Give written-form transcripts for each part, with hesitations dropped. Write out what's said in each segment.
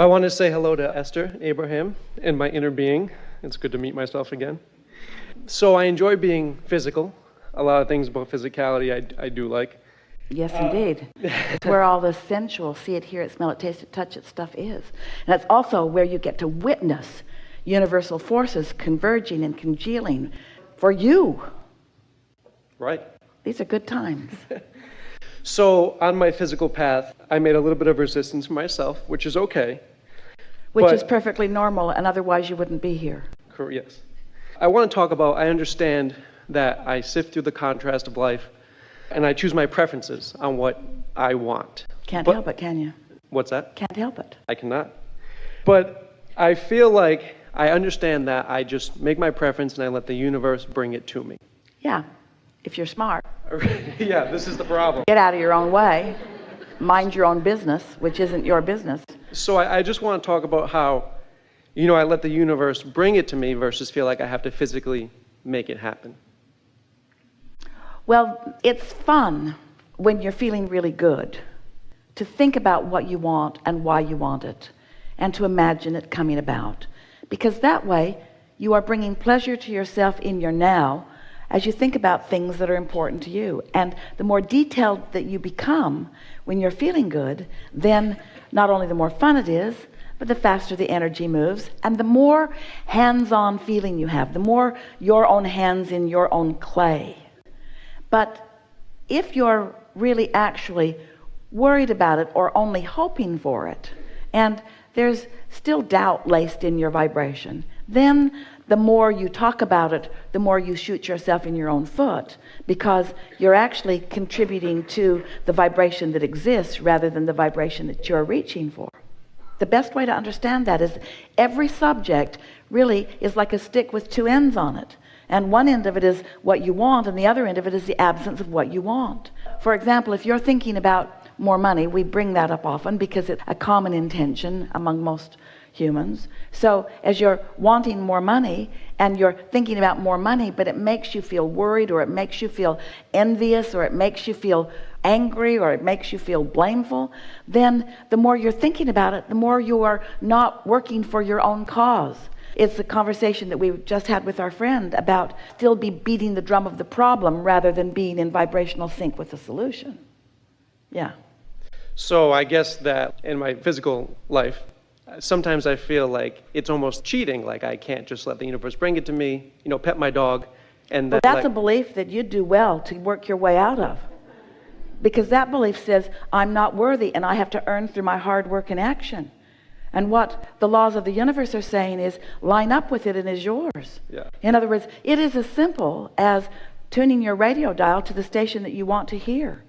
I want to say hello to Esther, Abraham, and my inner being. It's good to meet myself again. So I enjoy being physical. A lot of things about physicality I do like. Yes, indeed. It's where all the sensual, see it, hear it, smell it, taste it, touch it stuff is. And that's also where you get to witness universal forces converging and congealing for you. Right. These are good times. So on my physical path, I made a little bit of resistance for myself, which is okay. Which is perfectly normal, and otherwise you wouldn't be here. Yes. I want to talk about, I understand that I sift through the contrast of life, and I choose my preferences on what I want. Can't help it, can you? What's that? Can't help it. I cannot. But I feel like I understand that I just make my preference and I let the universe bring it to me. Yeah, if you're smart. Yeah, this is the problem. Get out of your own way. Mind your own business, which isn't your business. So I just want to talk about how, I let the universe bring it to me versus feel like I have to physically make it happen. Well, it's fun when you're feeling really good to think about what you want and why you want it and to imagine it coming about, because that way you are bringing pleasure to yourself in your now as you think about things that are important to you. And the more detailed that you become when you're feeling good, then not only the more fun it is, but the faster the energy moves, and the more hands-on feeling you have, the more your own hands in your own clay. But if you're really actually worried about it or only hoping for it, and there's still doubt laced in your vibration, then the more you talk about it, the more you shoot yourself in your own foot, because you're actually contributing to the vibration that exists rather than the vibration that you're reaching for. The best way to understand that is every subject really is like a stick with two ends on it. And one end of it is what you want, and the other end of it is the absence of what you want. For example, if you're thinking about more money, we bring that up often because it's a common intention among most humans. So as you're wanting more money and you're thinking about more money, but it makes you feel worried, or it makes you feel envious, or it makes you feel angry, or it makes you feel blameful, then the more you're thinking about it, the more you are not working for your own cause. It's the conversation that we just had with our friend about still be beating the drum of the problem rather than being in vibrational sync with the solution. Yeah. So I guess that in my physical life, sometimes I feel like it's almost cheating, like I can't just let the universe bring it to me, pet my dog. And well, that's a belief that you do well to work your way out of. Because that belief says, I'm not worthy and I have to earn through my hard work and action. And what the laws of the universe are saying is, line up with it and it's yours. Yeah. In other words, it is as simple as tuning your radio dial to the station that you want to hear.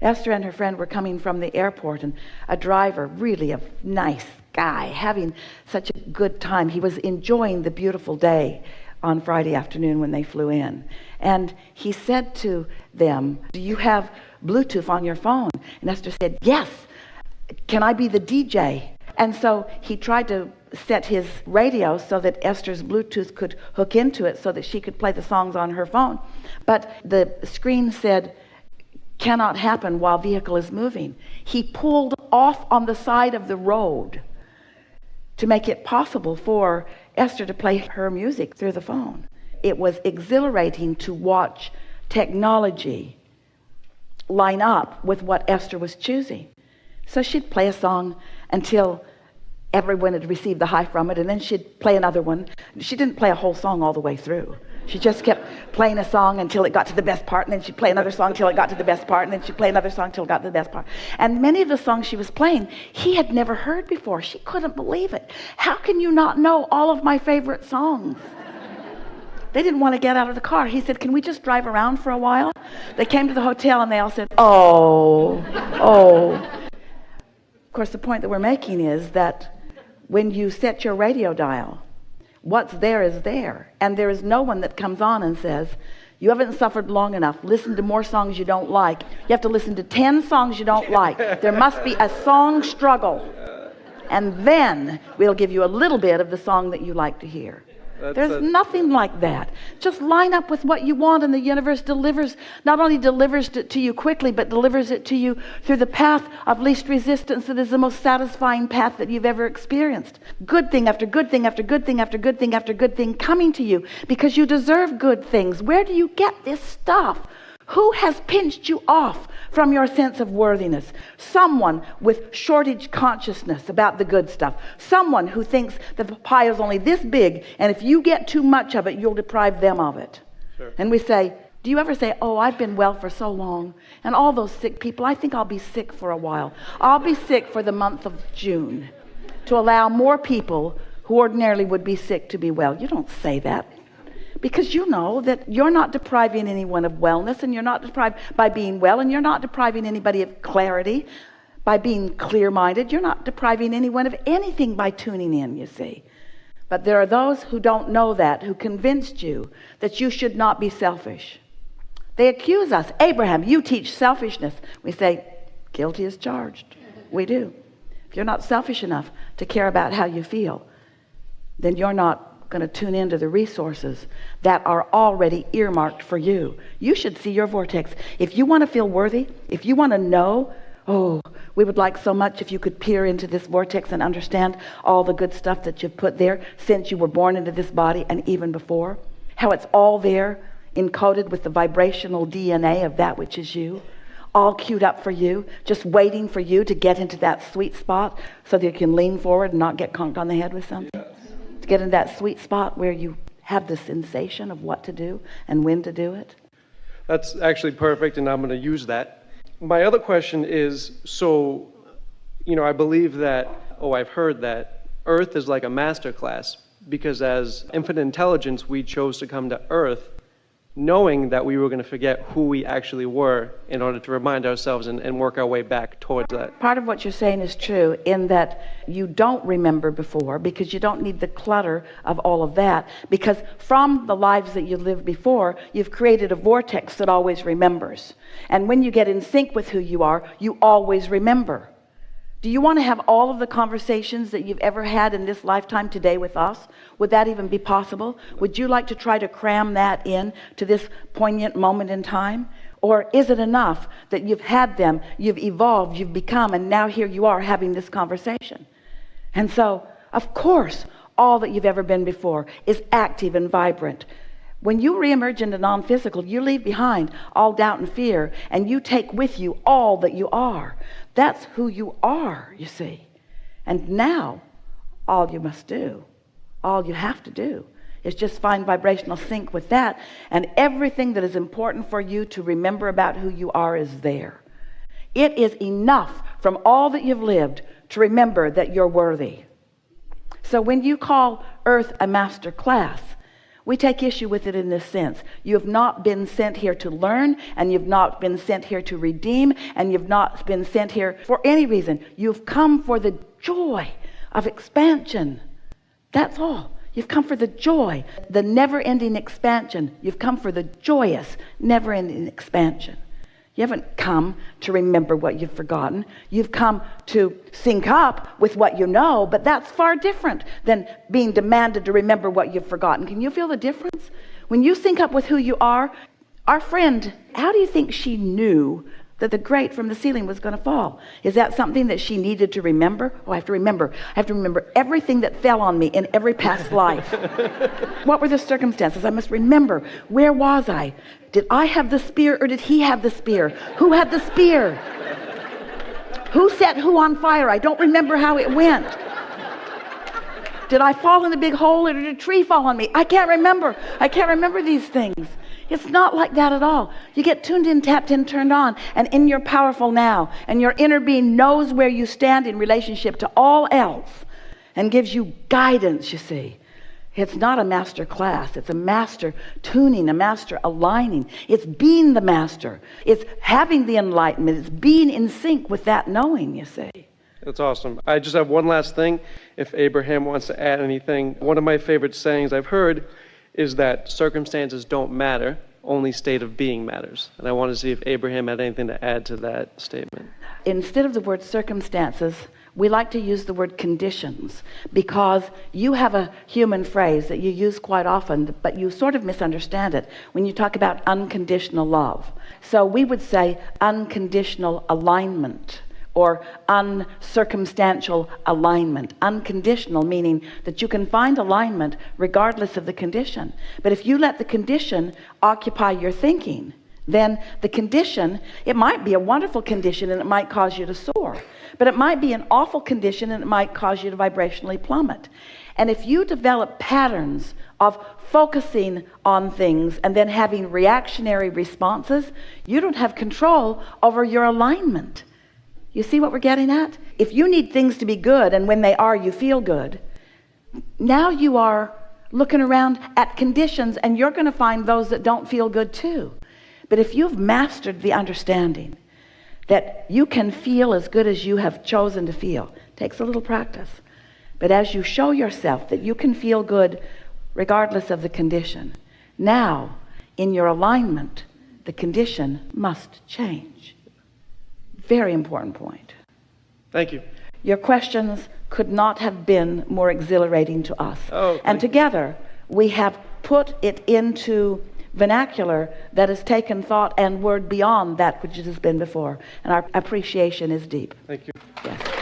Esther and her friend were coming from the airport, and a driver, really a nice guy, having such a good time. He was enjoying the beautiful day on Friday afternoon when they flew in. And he said to them, do you have Bluetooth on your phone? And Esther said, yes. Can I be the DJ? And so he tried to set his radio so that Esther's Bluetooth could hook into it so that she could play the songs on her phone. But the screen said, cannot happen while vehicle is moving. He pulled off on the side of the road to make it possible for Esther to play her music through the phone. It was exhilarating to watch technology line up with what Esther was choosing. So she'd play a song until everyone had received the high from it, and then she'd play another one. She didn't play a whole song all the way through. She just kept playing a song until it got to the best part, and then she'd play another song till it got to the best part, and then she'd play another song till it got to the best part. And many of the songs she was playing, he had never heard before. She couldn't believe it. How can you not know all of my favorite songs? They didn't want to get out of the car. He said, can we just drive around for a while? They came to the hotel and they all said, oh. Of course, the point that we're making is that when you set your radio dial, what's there is there. And there is no one that comes on and says, you haven't suffered long enough. Listen to more songs you don't like. You have to listen to 10 songs you don't like. There must be a song struggle. And then we'll give you a little bit of the song that you like to hear. There's nothing like that. Just line up with what you want, and the universe delivers, not only delivers it to you quickly, but delivers it to you through the path of least resistance that is the most satisfying path that you've ever experienced. Good thing after good thing after good thing after good thing after good thing coming to you because you deserve good things. Where do you get this stuff? Who has pinched you off from your sense of worthiness? Someone with shortage consciousness about the good stuff. Someone who thinks that the pie is only this big, and if you get too much of it, you'll deprive them of it. Sure. And we say, do you ever say, oh, I've been well for so long, and all those sick people, I think I'll be sick for a while. I'll be sick for the month of June to allow more people who ordinarily would be sick to be well. You don't say that. Because you know that you're not depriving anyone of wellness, and you're not deprived by being well, and you're not depriving anybody of clarity by being clear-minded. You're not depriving anyone of anything by tuning in, you see. But there are those who don't know that, who convinced you that you should not be selfish. They accuse us. Abraham, you teach selfishness. We say, guilty as charged. We do. If you're not selfish enough to care about how you feel, then you're not going to tune into the resources that are already earmarked for you. You should see your vortex. If you want to feel worthy, if you want to know, oh, we would like so much if you could peer into this vortex and understand all the good stuff that you've put there since you were born into this body and even before, how it's all there encoded with the vibrational DNA of that which is you, all queued up for you, just waiting for you to get into that sweet spot so that you can lean forward and not get conked on the head with something. Yes. To get in that sweet spot where you have the sensation of what to do and when to do it. That's actually perfect, and I'm going to use that. My other question is, so, I believe that, I've heard that Earth is like a master class, because as infinite intelligence, we chose to come to Earth knowing that we were going to forget who we actually were in order to remind ourselves and work our way back towards that. Part of what you're saying is true in that you don't remember before because you don't need the clutter of all of that, because from the lives that you lived before, you've created a vortex that always remembers. And when you get in sync with who you are, you always remember. Do you want to have all of the conversations that you've ever had in this lifetime today with us? Would that even be possible? Would you like to try to cram that in to this poignant moment in time? Or is it enough that you've had them, you've evolved, you've become, and now here you are having this conversation? And so, of course, all that you've ever been before is active and vibrant. When you reemerge into non-physical, you leave behind all doubt and fear, and you take with you all that you are. That's who you are, you see. And now, all you must do, all you have to do, is just find vibrational sync with that, and everything that is important for you to remember about who you are is there. It is enough from all that you've lived to remember that you're worthy. So when you call Earth a master class, we take issue with it in this sense. You have not been sent here to learn, and you've not been sent here to redeem, and you've not been sent here for any reason. You've come for the joy of expansion. That's all. You've come for the joy, the never-ending expansion. You've come for the joyous, never-ending expansion. You haven't come to remember what you've forgotten. You've come to sync up with what you know, but that's far different than being demanded to remember what you've forgotten. Can you feel the difference? When you sync up with who you are, our friend, how do you think she knew that the grate from the ceiling was going to fall? Is that something that she needed to remember? Oh, I have to remember everything that fell on me in every past life. What were the circumstances? I must remember. Where was I? Did I have the spear, or did he have the spear? Who had the spear? Who set who on fire? I don't remember how it went. Did I fall in the big hole, or did a tree fall on me? I can't remember. I can't remember these things. It's not like that at all. You get tuned in, tapped in, turned on, and in your powerful now, and your inner being knows where you stand in relationship to all else and gives you guidance, you see. It's not a master class. It's a master tuning, a master aligning. It's being the master. It's having the enlightenment. It's being in sync with that knowing, you see. That's awesome. I just have one last thing. If Abraham wants to add anything, one of my favorite sayings I've heard is that circumstances don't matter, only state of being matters. And I want to see if Abraham had anything to add to that statement. Instead of the word circumstances, we like to use the word conditions, because you have a human phrase that you use quite often, but you sort of misunderstand it when you talk about unconditional love. So we would say unconditional alignment, or uncircumstantial alignment. Unconditional meaning that you can find alignment regardless of the condition. But if you let the condition occupy your thinking, then the condition, it might be a wonderful condition and it might cause you to soar, but it might be an awful condition and it might cause you to vibrationally plummet. And if you develop patterns of focusing on things and then having reactionary responses, you don't have control over your alignment. You see what we're getting at? If you need things to be good, and when they are, you feel good, now you are looking around at conditions and you're going to find those that don't feel good too. But if you've mastered the understanding that you can feel as good as you have chosen to feel, it takes a little practice. But as you show yourself that you can feel good regardless of the condition, now in your alignment, the condition must change. Very important point. Thank you. Your questions could not have been more exhilarating to us. Oh, and together we have put it into vernacular that has taken thought and word beyond that which it has been before. And our appreciation is deep. Thank you. Yes.